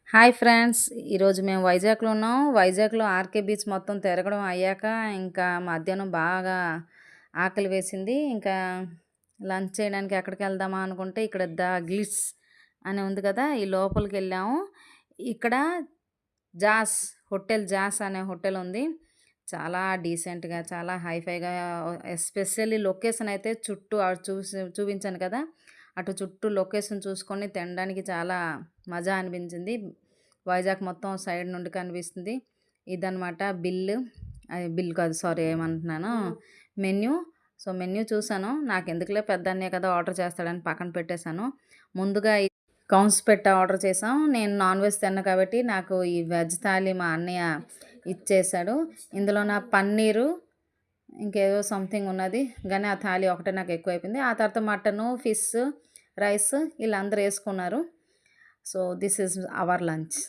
Hi friends. ఈరోజు మేము వైజాగ్‌లో ఉన్నాం. వైజాగ్‌లో ఆర్‌కే బీచ్ మొత్తం తిరగడం అయ్యాక, ఇంకా మధ్యాహ్నం బాగా ఆకలి వేసింది. ఇంకా లంచ్ చేయడానికి ఎక్కడికెళ్దామా అనుకుంటే, ఇక్కడ ద గ్లిట్స్ అని ఉంది కదా! ఈ లోపలికెళ్ళాము. ఇక్కడ జాస్ జాస్ అనే హోటల్ ఉంది. చాలా డీసెంట్‌గా, చాలా హైఫైగా ఎస్పెషల్లీ లొకేషన్ అయితే చుట్టూ చూపించాను కదా! అటు చుట్టూ లొకేషన్ చూసుకొని తినడానికి చాలా మజా అనిపించింది. వైజాగ్ మొత్తం సైడ్ నుండి కనిపిస్తుంది. ఇదనమాట బిల్లు. బిల్ కాదు, సారీ, ఏమంటున్నాను, మెన్యూ. సో, మెన్యూ చూసాను. నాకెందుకులే, పెద్దన్నయ్య కదా ఆర్డర్ చేస్తాడని పక్కన పెట్టేశాను. ముందుగా కౌన్స్ పెట్ట ఆర్డర్ చేసాం. నేను నాన్ వెజ్ తినను కాబట్టి నాకు ఈ వెజ్ థాలీ మా అన్నయ్య ఇచ్చేసాడు. ఇందులో నా పన్నీరు, ఇంకేదో సంథింగ్ ఉన్నది. గానీ ఆ థాలీ ఒకటే నాకు ఎక్కువైపోయింది. ఆ తర్వాత మటను, ఫిష్, రైస్ ఈళ్ళందరూ యేసుకున్నారు. So, this is our lunch.